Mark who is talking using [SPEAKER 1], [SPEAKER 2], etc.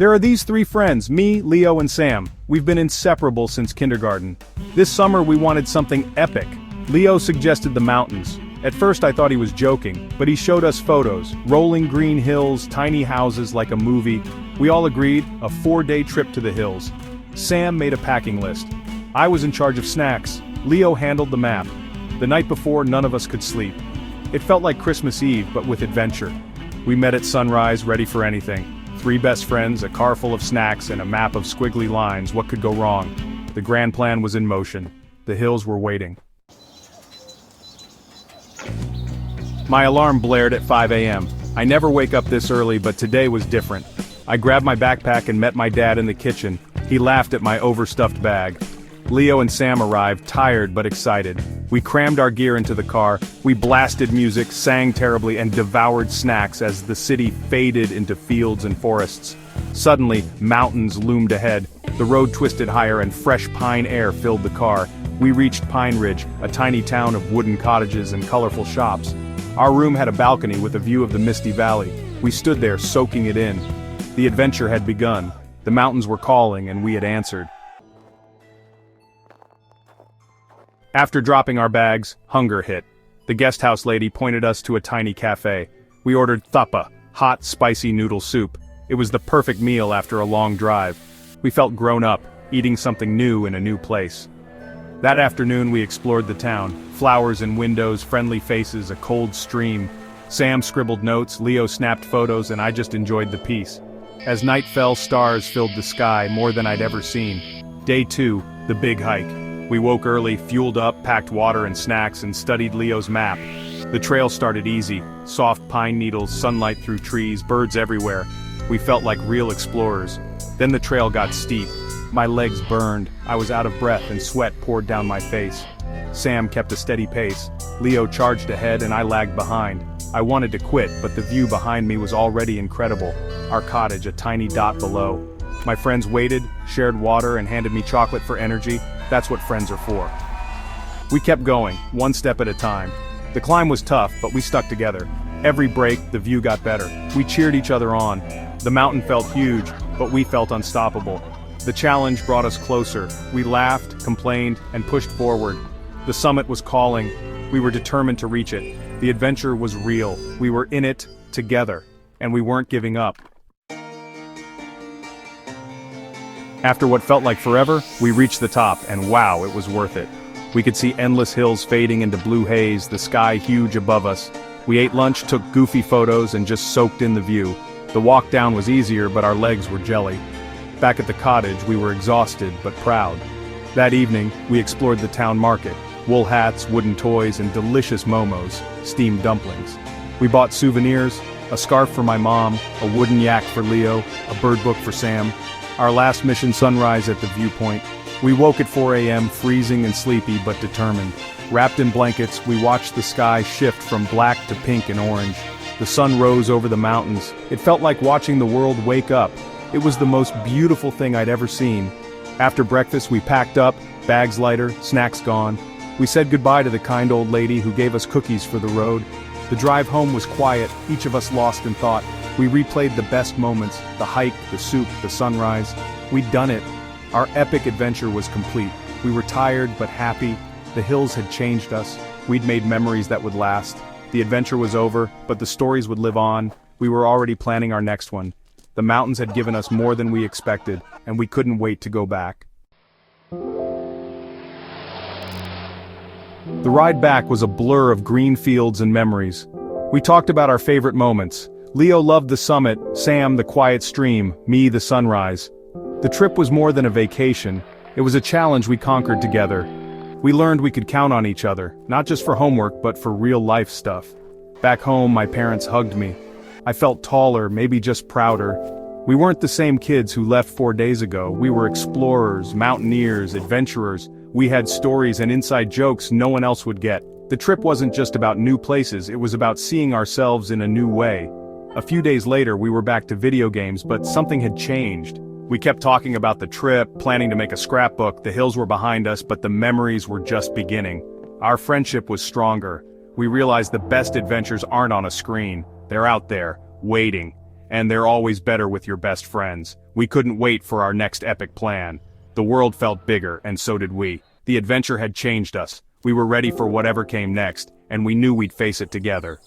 [SPEAKER 1] There are these three friends, me, Leo and Sam. We've been inseparable since kindergarten. This summer we wanted something epic. Leo suggested the mountains. At first I thought he was joking, but he showed us photos, rolling green hills, tiny houses like a movie. We all agreed, a 4-day trip to the hills. Sam made a packing list. I was in charge of snacks. Leo handled the map. The night before, none of us could sleep. It felt like Christmas Eve, but with adventure. We met at sunrise, ready for anything. 3 best friends, a car full of snacks, and a map of squiggly lines. What could go wrong? The grand plan was in motion. The hills were waiting. My alarm blared at 5 a.m. I never wake up this early, but today was different. I grabbed my backpack and met my dad in the kitchen. He laughed at my overstuffed bag. Leo and Sam arrived, tired but excited. We crammed our gear into the car, we blasted music, sang terribly, and devoured snacks as the city faded into fields and forests. Suddenly, mountains loomed ahead. The road twisted higher and fresh pine air filled the car. We reached Pine Ridge, a tiny town of wooden cottages and colorful shops. Our room had a balcony with a view of the misty valley. We stood there, soaking it in. The adventure had begun. The mountains were calling, and we had answered. After dropping our bags, hunger hit. The guest house lady pointed us to a tiny cafe. We ordered thapa, hot, spicy noodle soup. It was the perfect meal after a long drive. We felt grown up, eating something new in a new place. That afternoon we explored the town. Flowers in windows, friendly faces, a cold stream. Sam scribbled notes, Leo snapped photos, and I just enjoyed the peace. As night fell, stars filled the sky, more than I'd ever seen. Day 2, the big hike. We woke early, fueled up, packed water and snacks, and studied Leo's map. The trail started easy. Soft pine needles, sunlight through trees, birds everywhere. We felt like real explorers. Then the trail got steep. My legs burned, I was out of breath and sweat poured down my face. Sam kept a steady pace. Leo charged ahead and I lagged behind. I wanted to quit, but the view behind me was already incredible. Our cottage, a tiny dot below. My friends waited, shared water, and handed me chocolate for energy. That's what friends are for. We kept going, one step at a time. The climb was tough, but we stuck together. Every break, the view got better. We cheered each other on. The mountain felt huge, but we felt unstoppable. The challenge brought us closer. We laughed, complained, and pushed forward. The summit was calling. We were determined to reach it. The adventure was real. We were in it, together. And we weren't giving up. After what felt like forever, we reached the top, and wow, it was worth it. We could see endless hills fading into blue haze, the sky huge above us. We ate lunch, took goofy photos, and just soaked in the view. The walk down was easier, but our legs were jelly. Back at the cottage, we were exhausted but proud. That evening, we explored the town market. Wool hats, wooden toys, and delicious momos, steamed dumplings. We bought souvenirs, a scarf for my mom, a wooden yak for Leo, a bird book for Sam. Our last mission sunrise at the viewpoint. We woke at 4 a.m., freezing and sleepy but determined. Wrapped in blankets, we watched the sky shift from black to pink and orange. The sun rose over the mountains. It felt like watching the world wake up. It was the most beautiful thing I'd ever seen. After breakfast, we packed up, bags lighter, snacks gone. We said goodbye to the kind old lady who gave us cookies for the road. The drive home was quiet, each of us lost in thought. We replayed the best moments, the hike, the soup, the sunrise. We'd done it. Our epic adventure was complete. We were tired but happy. The hills had changed us. We'd made memories that would last. The adventure was over, but the stories would live on. We were already planning our next one. The mountains had given us more than we expected, and we couldn't wait to go back. The ride back was a blur of green fields and memories. We talked about our favorite moments. Leo loved the summit, Sam the quiet stream, me the sunrise. The trip was more than a vacation. It was a challenge we conquered together. We learned we could count on each other, not just for homework but for real life stuff. Back home, my parents hugged me. I felt taller, maybe just prouder. We weren't the same kids who left 4 days ago. We were explorers, mountaineers, adventurers. We had stories and inside jokes no one else would get. The trip wasn't just about new places, it was about seeing ourselves in a new way. A few days later, we were back to video games, but something had changed. We kept talking about the trip, planning to make a scrapbook. The hills were behind us, but the memories were just beginning. Our friendship was stronger. We realized the best adventures aren't on a screen. They're out there, waiting. and they're always better with your best friends. We couldn't wait for our next epic plan. The world felt bigger, and so did we. The adventure had changed us. We were ready for whatever came next, and we knew we'd face it together.